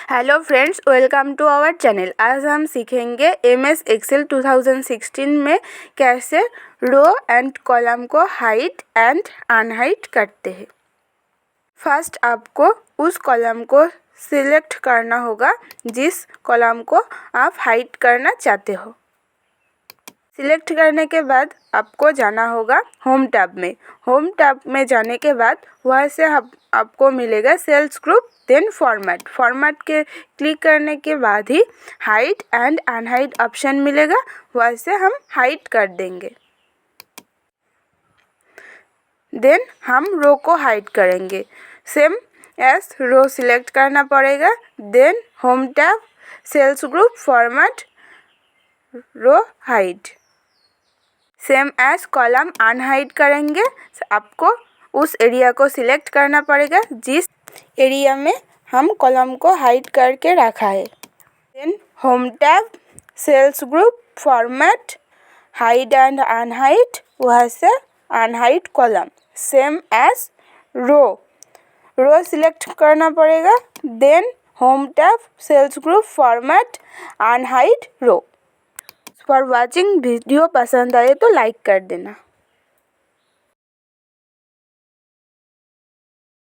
Hello friends, welcome to our channel. आज हम सीखेंगे एमएस एक्सेल 2016 में कैसे रो एंड कॉलम को हाइड एंड अनहाइड करते हैं। फर्स्ट आपको उस कॉलम को सिलेक्ट करना होगा जिस कॉलम को आप हाइड करना चाहते हो। सिलेक्ट करने के बाद आपको जाना होगा होम टैब में। होम टैब में जाने के बाद वहाँ से आपको मिलेगा cells group, then format. Format के क्लिक करने के बाद ही हाइड एंड अनहाइड ऑप्शन मिलेगा, वहाँ से हम हाइड कर देंगे। देन हम रो को हाइड करेंगे। सेम एज रो सिलेक्ट करना पड़ेगा, then home tab, cells group, format, row hide. Same as column unhide करेंगे। आपको उस एरिया को सिलेक्ट करना पड़ेगा जिस एरिया में हम कॉलम को हाइड करके रखा है। Then home tab, cells group, format, hide and unhide, वहाँ से unhide column. Same as row select करना पड़ेगा, then home tab, cells group, format, unhide row. For watching video पसंद आए तो लाइक कर देना।